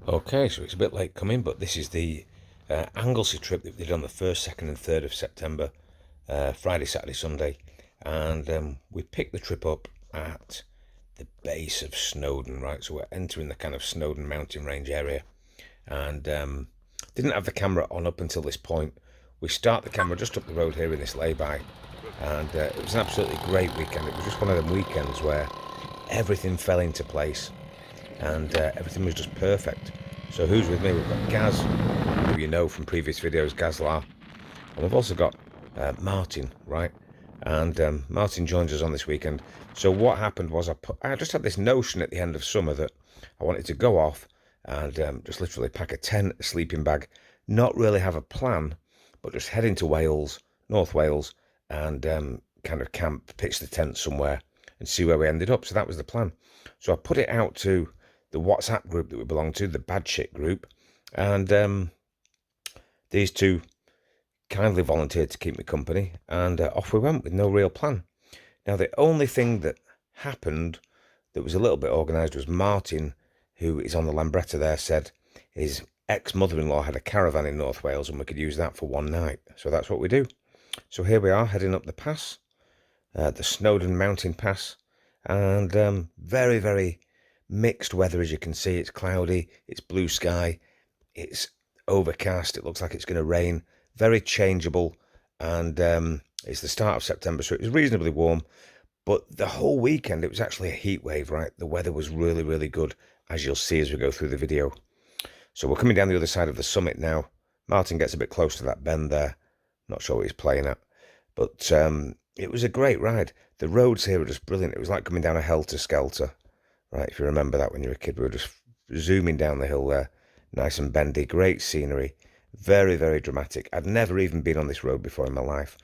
Okay, so it's a bit late coming, but this is the Anglesey trip that we did on the 1st, 2nd and 3rd of September, Friday, Saturday, Sunday. And we picked the trip up at the base of Snowdon, right? So we're entering the kind of Snowdon mountain range area. And didn't have the camera on up until this point. We start the camera just up the road here in this lay-by. And it was an absolutely great weekend. It was just one of them weekends where everything fell into place and everything was just perfect. So who's with me? We've got Gaz, who you know from previous videos, Gazlar, and we've also got Martin, right? And Martin joins us on this weekend. So what happened was I just had this notion at the end of summer that I wanted to go off and just literally pack a tent, a sleeping bag, not really have a plan, but just head into Wales, North Wales, and kind of camp, pitch the tent somewhere and see where we ended up. So that was the plan. So I put it out to the WhatsApp group that we belong to, the Bad Shit group, and these two kindly volunteered to keep me company, and off we went with no real plan. Now, the only thing that happened that was a little bit organised was Martin, who is on the Lambretta there, said his ex-mother-in-law had a caravan in North Wales and we could use that for one night. So that's what we do. So here we are heading up the pass, the Snowdon Mountain Pass, and very, very mixed weather. As you can see, it's cloudy, it's blue sky, it's overcast, it looks like it's going to rain, very changeable, and it's the start of September, so it was reasonably warm, but the whole weekend it was actually a heat wave, right? The weather was really, really good, as you'll see as we go through the video. So we're coming down the other side of the summit now. Martin gets a bit close to that bend there, not sure what he's playing at, but it was a great ride. The roads here are just brilliant. It was like coming down a helter-skelter. Right, if you remember that when you were a kid, we were just zooming down the hill there, nice and bendy, great scenery, very, very dramatic. I'd never even been on this road before in my life.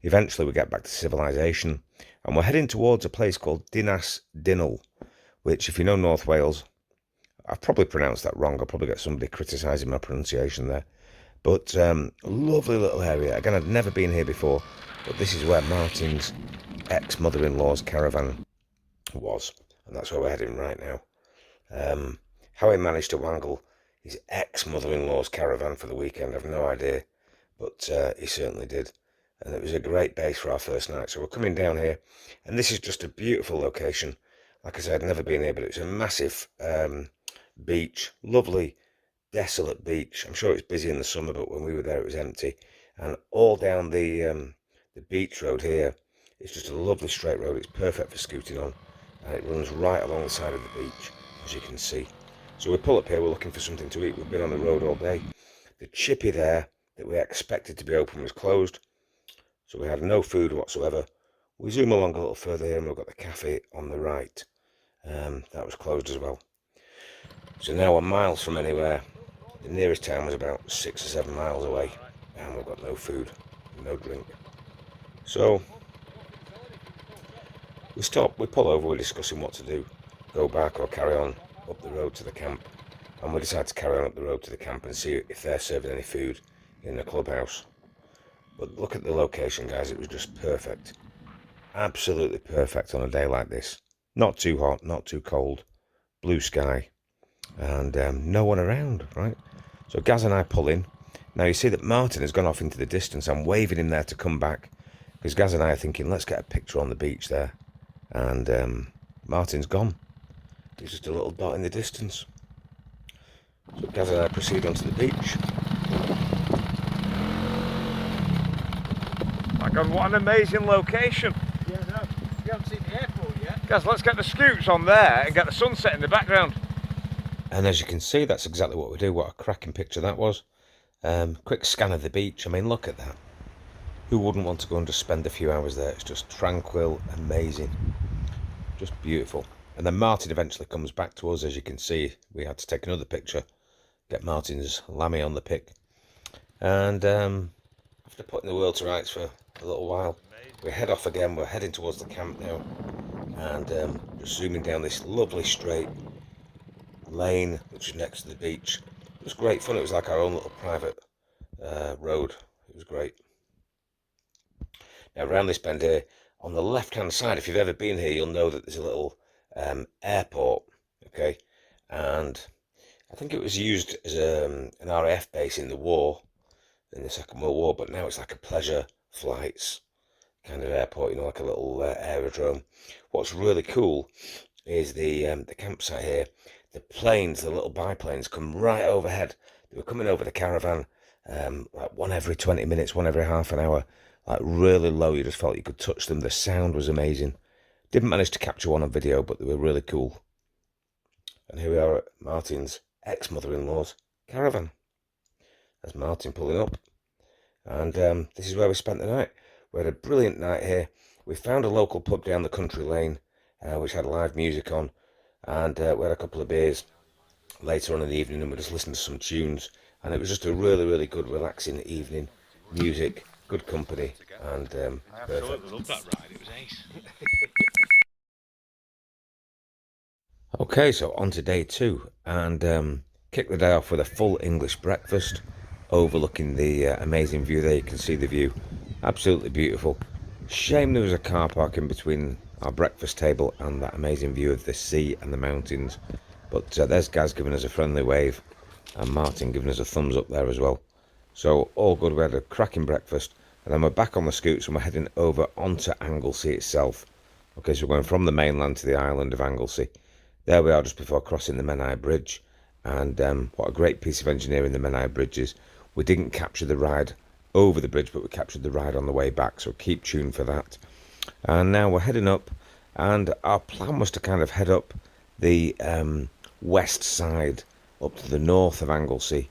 Eventually we get back to civilization, and we're heading towards a place called Dinas Dinul, which, if you know North Wales, I've probably pronounced that wrong. I'll probably get somebody criticising my pronunciation there. But lovely little area. Again, I'd never been here before, but this is where Martin's ex-mother-in-law's caravan was. And that's where we're heading right now. How he managed to wangle his ex-mother-in-law's caravan for the weekend, I've no idea. But he certainly did. And it was a great base for our first night. So we're coming down here. And this is just a beautiful location. Like I said, I'd never been here, but it's a massive beach. Lovely, desolate beach. I'm sure it's busy in the summer, but when we were there, it was empty. And all down the beach road here, it's just a lovely straight road. It's perfect for scooting on. And it runs right along the side of the beach, as you can see. So we pull up here, we're looking for something to eat. We've been on the road all day. The chippy there that we expected to be open was closed, so we had no food whatsoever. We zoom along a little further here and we've got the cafe on the right. That was closed as well. So now we're miles from anywhere. The nearest town was about 6 or 7 miles away, and we've got no food, no drink. So we stop, we pull over, we're discussing what to do, go back or carry on up the road to the camp. And we decide to carry on up the road to the camp and see if they're serving any food in the clubhouse. But look at the location, guys, it was just perfect. Absolutely perfect on a day like this. Not too hot, not too cold, blue sky, and no one around, right? So Gaz and I pull in. Now you see that Martin has gone off into the distance. I'm waving him there to come back, because Gaz and I are thinking, let's get a picture on the beach there. And Martin's gone. He's just a little dot in the distance. So Gaz and I proceed onto the beach. My God, what an amazing location. Yeah, no, you haven't seen the airport yet. Gaz, let's get the scoots on there and get the sunset in the background. And as you can see, that's exactly what we do. What a cracking picture that was. Quick scan of the beach. I mean, look at that. Who wouldn't want to go and just spend a few hours there? It's just tranquil, amazing, just beautiful. And then Martin eventually comes back to us. As you can see, we had to take another picture, get Martin's lammy on the pic. And after putting the world to rights for a little while, we head off again. We're heading towards the camp now, and just zooming down this lovely straight lane which is next to the beach. It was great fun. It was like our own little private road. It was great. Now around this bend here, on the left hand side, if you've ever been here, you'll know that there's a little airport, okay, and I think it was used as an RAF base in the war, in the Second World War, but now it's like a pleasure flights kind of airport, you know, like a little aerodrome. What's really cool is the campsite here. The planes, the little biplanes, come right overhead. They were coming over the caravan, like one every 20 minutes, one every half an hour, like really low. You just felt you could touch them. The sound was amazing. Didn't manage to capture one on video, but they were really cool. And here we are at Martin's ex-mother-in-law's caravan. There's Martin pulling up. And this is where we spent the night. We had a brilliant night here. We found a local pub down the country lane, which had live music on. And we had a couple of beers later on in the evening, and we just listened to some tunes. And it was just a really, really good, relaxing evening. Music, good company, and perfect. Loved that ride. It was ace. Okay, so on to day 2, and kick the day off with a full English breakfast overlooking the amazing view there. You can see the view, absolutely beautiful. Shame there was a car park in between our breakfast table and that amazing view of the sea and the mountains. But there's Gaz giving us a friendly wave, and Martin giving us a thumbs up there as well. So all good. We had a cracking breakfast, and then we're back on the scoots and we're heading over onto Anglesey itself. Okay, so we're going from the mainland to the island of Anglesey. There we are just before crossing the Menai Bridge, and what a great piece of engineering the Menai Bridge is. We didn't capture the ride over the bridge, but we captured the ride on the way back, so keep tuned for that. And now we're heading up, and our plan was to kind of head up the west side, up to the north of Anglesey,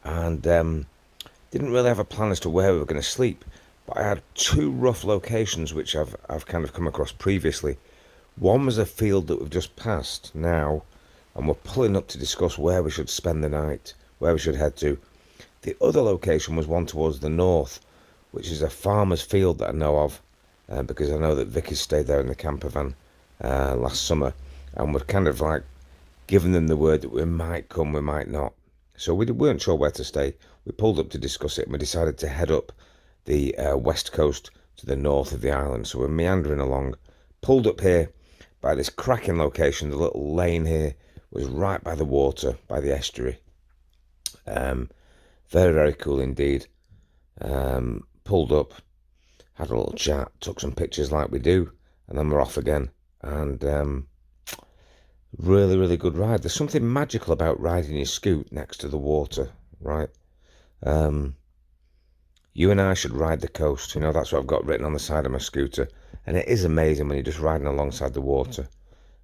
and didn't really have a plan as to where we were going to sleep, but I had 2 rough locations which I've kind of come across previously. One was a field that we've just passed now, and we're pulling up to discuss where we should spend the night, where we should head to. The other location was one towards the north, which is a farmer's field that I know of, because I know that Vicky's stayed there in the camper van last summer, and we're kind of like giving them the word that we might come, we might not. So we weren't sure where to stay. We pulled up to discuss it, and we decided to head up the west coast to the north of the island. So we're meandering along, pulled up here by this cracking location. The little lane here was right by the water, by the estuary. Very, very cool indeed. Pulled up, had a little chat, took some pictures like we do, and then we're off again. And really, really good ride. There's something magical about riding your scoot next to the water, right? You and I should ride the coast. You know, that's what I've got written on the side of my scooter. And it is amazing when you're just riding alongside the water.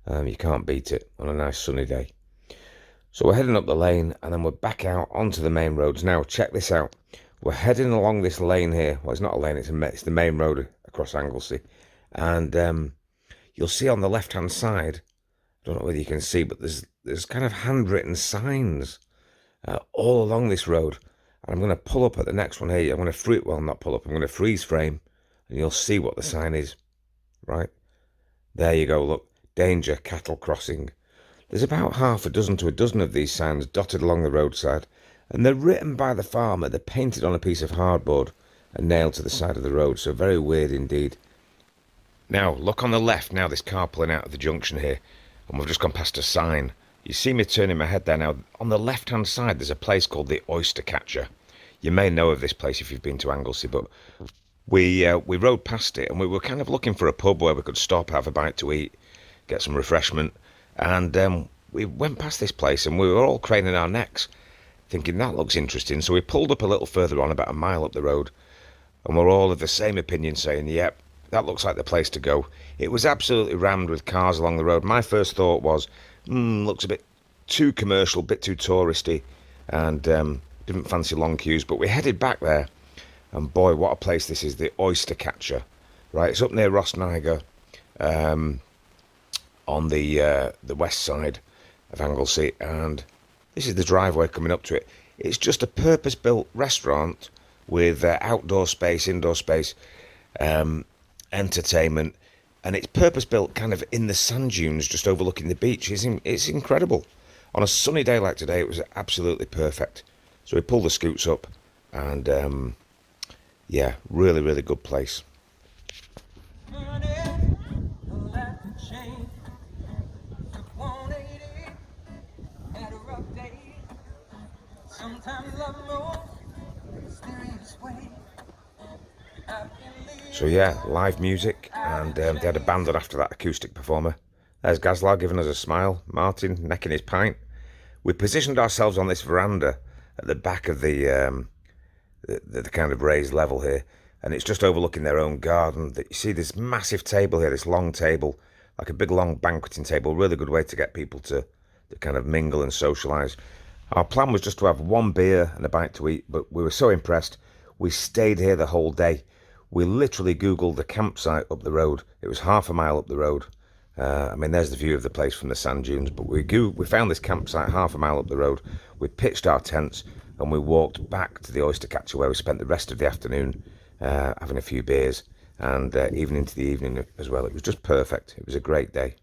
You can't beat it on a nice sunny day. So we're heading up the lane, and then we're back out onto the main roads. Now, check this out. We're heading along this lane here. Well, it's not a lane, it's the main road across Anglesey. And you'll see on the left-hand side, I don't know whether you can see, but there's kind of handwritten signs all along this road. And I'm going to pull up at the next one here. I'm going to not pull up, I'm going to freeze frame, and you'll see what the sign is. Right? There you go, look. Danger, cattle crossing. There's about half a dozen to a dozen of these signs dotted along the roadside, and they're written by the farmer. They're painted on a piece of hardboard and nailed to the side of the road, so very weird indeed. Now, look on the left now, this car pulling out of the junction here, and we've just gone past a sign. You see me turning my head there now. On the left-hand side, there's a place called the Oyster Catcher. You may know of this place if you've been to Anglesey, but we rode past it, and we were kind of looking for a pub where we could stop, have a bite to eat, get some refreshment. And we went past this place, and we were all craning our necks, thinking that looks interesting. So we pulled up a little further on, about a mile up the road, and we're all of the same opinion, saying, yep, that looks like the place to go. It was absolutely rammed with cars along the road. My first thought was, looks a bit too commercial, a bit too touristy, and didn't fancy long queues. But we headed back there, and boy, what a place this is, the Oyster Catcher. Right, it's up near Rossniger, on the west side of Anglesey, and this is the driveway coming up to it. It's just a purpose-built restaurant with outdoor space, indoor space, entertainment, and it's purpose-built kind of in the sand dunes just overlooking the beach. It's incredible. On a sunny day like today, it was absolutely perfect. So we pulled the scoots up, and yeah, really, really good place. So yeah, live music, and they had a band on after that, acoustic performer. There's Gazlar giving us a smile, Martin necking his pint. We positioned ourselves on this veranda at the back of the kind of raised level here, and it's just overlooking their own garden. You see this massive table here, this long table, like a big long banqueting table, really good way to get people to kind of mingle and socialise. Our plan was just to have one beer and a bite to eat, but we were so impressed, we stayed here the whole day. We literally Googled the campsite up the road. It was half a mile up the road. I mean, there's the view of the place from the sand dunes, but we found this campsite half a mile up the road. We pitched our tents and we walked back to the Oyster Catcher, where we spent the rest of the afternoon having a few beers, and even into the evening as well. It was just perfect. It was a great day.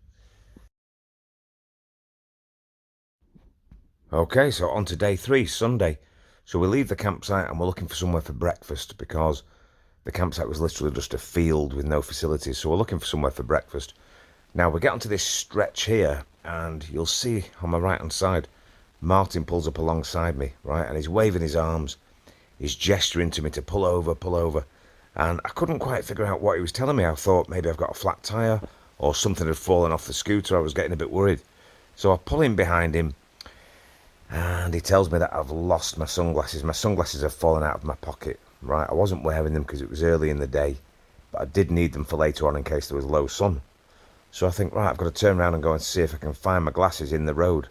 Okay, so on to day 3, Sunday. So we leave the campsite and we're looking for somewhere for breakfast, because the campsite was literally just a field with no facilities. So we're looking for somewhere for breakfast. Now we get onto this stretch here, and you'll see on my right hand side, Martin pulls up alongside me, right, and he's waving his arms. He's gesturing to me to pull over, and I couldn't quite figure out what he was telling me. I thought maybe I've got a flat tyre or something had fallen off the scooter. I was getting a bit worried. So I pull in behind him, and he tells me that I've lost my sunglasses. My sunglasses have fallen out of my pocket, right? I wasn't wearing them because it was early in the day, but I did need them for later on in case there was low sun. So I think, right, I've got to turn around and go and see if I can find my glasses in the road.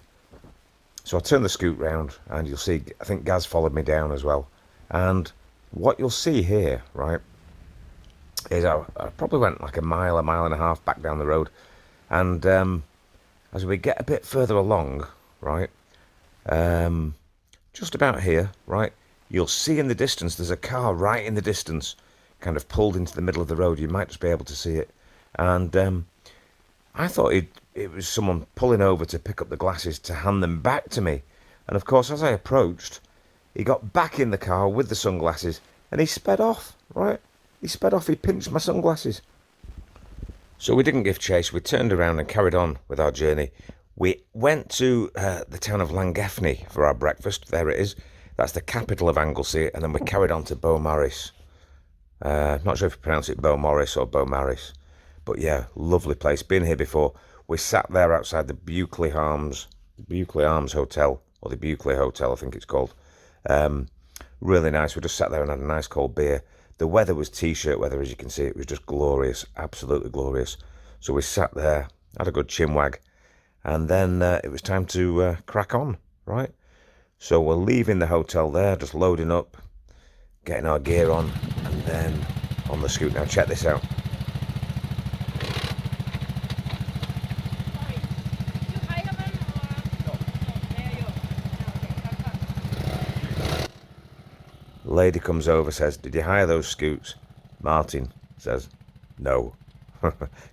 So I turn the scoot round, and you'll see, I think Gaz followed me down as well. And what you'll see here, right, is I probably went like a mile and a half back down the road. And as we get a bit further along, right, just about here, right, you'll see in the distance, there's a car right in the distance, kind of pulled into the middle of the road. You might just be able to see it. And I thought it was someone pulling over to pick up the glasses to hand them back to me. And of course, as I approached, he got back in the car with the sunglasses and he sped off, right? He sped off, he pinched my sunglasses. So we didn't give chase, we turned around and carried on with our journey. We went to the town of Llangefni for our breakfast. There it is. That's the capital of Anglesey. And then we carried on to Beaumaris. Not sure if you pronounce it Beaumaris or Beaumaris. But yeah, lovely place. Been here before. We sat there outside the Beaucley Arms Hotel, or the Beaucley Hotel, I think it's called. Really nice. We just sat there and had a nice cold beer. The weather was t-shirt weather, as you can see. It was just glorious, absolutely glorious. So we sat there, had a good chinwag, and then it was time to crack on, right? So we're leaving the hotel there, just loading up, getting our gear on, and then on the scoot. Now check this out. Lady comes over, says, "Did you hire those scoots?" Martin says, "No."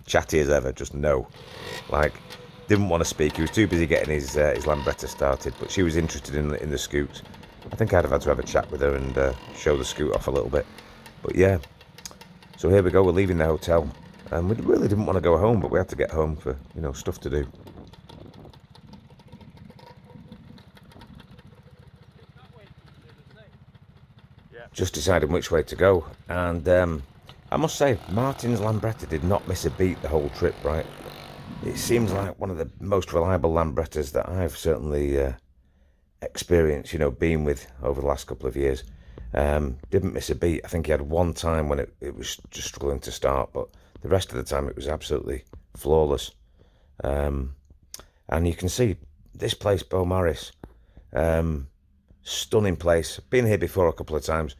Chatty as ever, just no. Like, didn't want to speak. He was too busy getting his Lambretta started, but she was interested in the scoots. I think I'd have had to have a chat with her and show the scoot off a little bit. But yeah, so here we go. We're leaving the hotel, and we really didn't want to go home, but we had to get home for, you know, stuff to do. Just deciding which way to go, and I must say, Martin's Lambretta did not miss a beat the whole trip, right? It seems like one of the most reliable Lambrettas that I've certainly experienced, you know, been with over the last couple of years. Didn't miss a beat. I think he had one time when it was just struggling to start, but the rest of the time it was absolutely flawless. And you can see this place, Beaumaris, stunning place. Been here before a couple of times.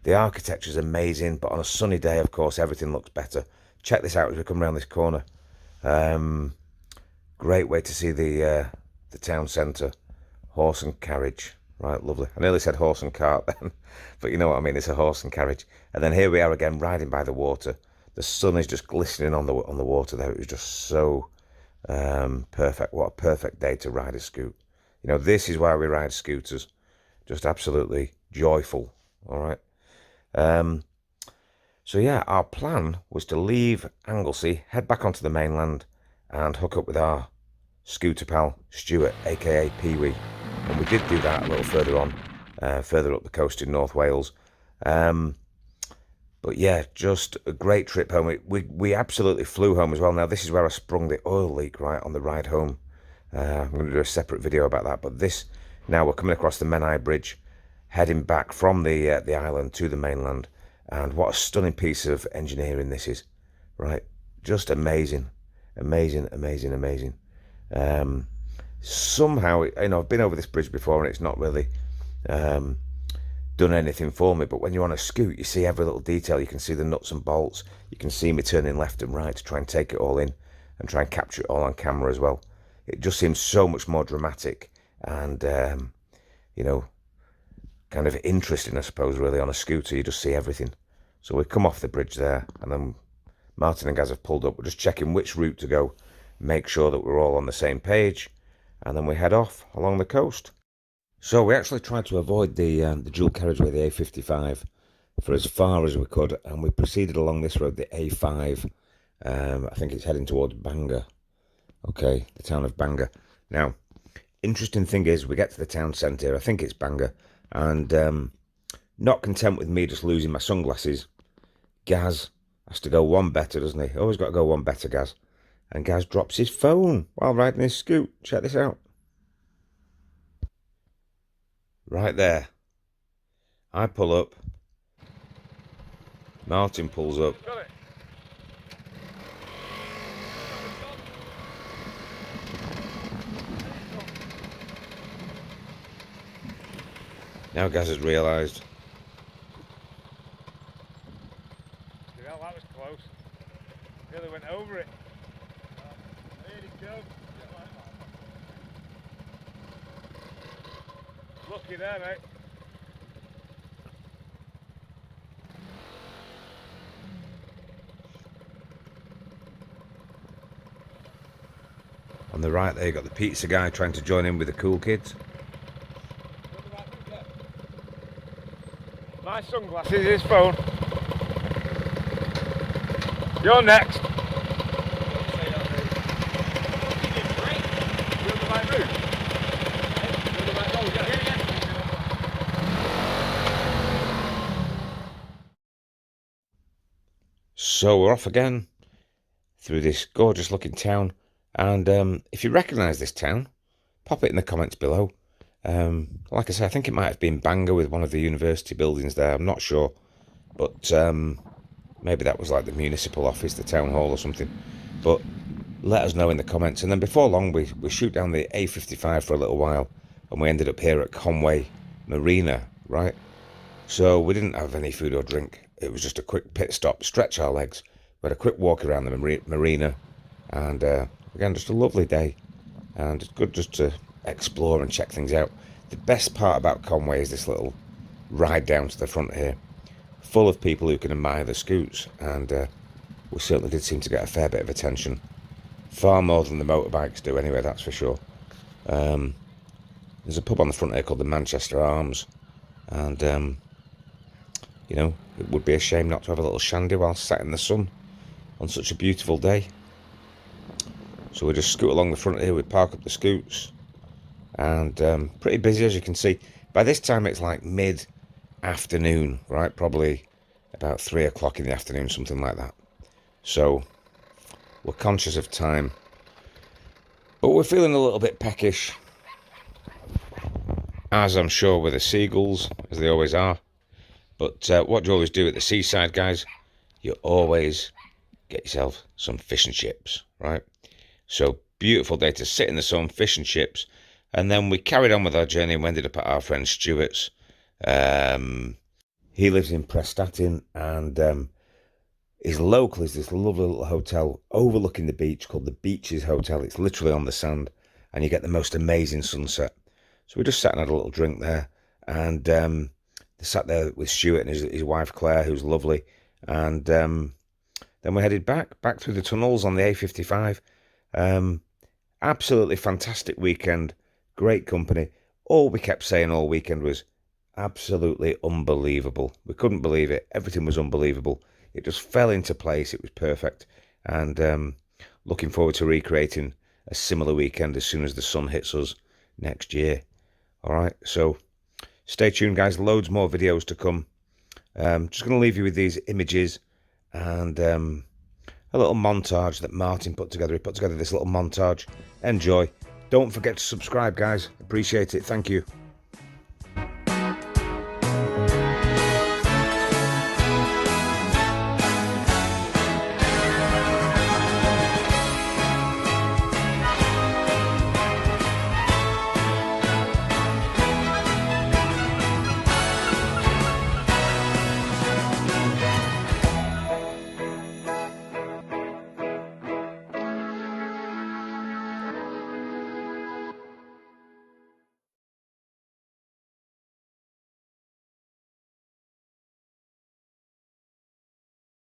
The architecture is amazing, but on a sunny day, of course, everything looks better. Check this out as we come around this corner. Great way to see the town centre. Horse and carriage, right? Lovely. I nearly said horse and cart then, but you know what I mean. It's a horse and carriage. And then here we are again, riding by the water. The sun is just glistening on the water there. It was just so perfect. What a perfect day to ride a scoot. You know, this is why we ride scooters. Just absolutely joyful. All right. So yeah, our plan was to leave Anglesey, head back onto the mainland, and hook up with our scooter pal Stuart, aka Pee-wee. And we did do that a little further on. further up the coast in North Wales. But yeah, just a great trip home. We absolutely flew home as well. Now, this is where I sprung the oil leak, right, on the ride home. I'm going to do a separate video about that. But this, now we're coming across the Menai Bridge, heading back from the island to the mainland. And what a stunning piece of engineering this is, right? Just amazing, amazing, amazing, amazing. Somehow, you know, I've been over this bridge before and it's not really done anything for me, but when you're on a scoot, you see every little detail. You can see the nuts and bolts. You can see me turning left and right to try and take it all in and try and capture it all on camera as well. It just seems so much more dramatic and, you know, kind of interesting, I suppose, really. On a scooter, you just see everything. So we come off the bridge there, and then Martin and Gaz have pulled up. We're just checking which route to go, make sure that we're all on the same page, and then we head off along the coast. So we actually tried to avoid the dual carriageway, the A55, for as far as we could, and we proceeded along this road, the A5. I think it's heading towards Bangor. Okay, the town of Bangor. Now, interesting thing is, we get to the town centre, I think it's Bangor, and not content with me just losing my sunglasses, Gaz has to go one better, doesn't he? Always got to go one better, Gaz. And Gaz drops his phone while riding his scoot. Check this out. Right there. I pull up. Martin pulls up. Now Gaz has realised. Yeah, that was close. Really went over it. There you go. Lucky there, mate. On the right there, you got the pizza guy trying to join in with the cool kids. My sunglasses, his phone. You're next. So we're off again through this gorgeous looking town, and if you recognise this town, pop it in the comments below. Like I said, I think it might have been Bangor with one of the university buildings there, I'm not sure, but maybe that was like the municipal office, the town hall or something, but let us know in the comments. And then before long we shoot down the A55 for a little while, and we ended up here at Conwy Marina, right? So we didn't have any food or drink. It was just a quick pit stop, stretch our legs. We had a quick walk around the marina, and again, just a lovely day, and it's good just to explore and check things out. The best part about Conwy is this little ride down to the front here, full of people who can admire the scoots, and we certainly did seem to get a fair bit of attention, far more than the motorbikes do anyway, that's for sure. There's a pub on the front here called the Manchester Arms, and you know, it would be a shame not to have a little shandy while sat in the sun on such a beautiful day. So we just scoot along the front here, we park up the scoots, and pretty busy, as you can see. By this time it's like mid-afternoon, right? Probably about 3 o'clock in the afternoon, something like that. So we're conscious of time, but we're feeling a little bit peckish, as I'm sure with the seagulls, as they always are. But what do you always do at the seaside, guys? You always get yourself some fish and chips, right? So beautiful day to sit in the sun, fish and chips. And then we carried on with our journey and we ended up at our friend Stuart's. He lives in Prestatyn, and his local is this lovely little hotel overlooking the beach called the Beaches Hotel. It's literally on the sand, and you get the most amazing sunset. So we just sat and had a little drink there, and they sat there with Stuart and his wife Claire, who's lovely, and then we headed back through the tunnels on the A55. Absolutely fantastic weekend, great company. All we kept saying all weekend was absolutely unbelievable. We couldn't believe it. Everything was unbelievable. It just fell into place. It was perfect, and looking forward to recreating a similar weekend as soon as the sun hits us next year. All right, so Stay tuned, guys. Loads more videos to come. Just going to leave you with these images and a little montage that Martin put together. He put together this little montage. Enjoy. Don't forget to subscribe, guys. Appreciate it. Thank you.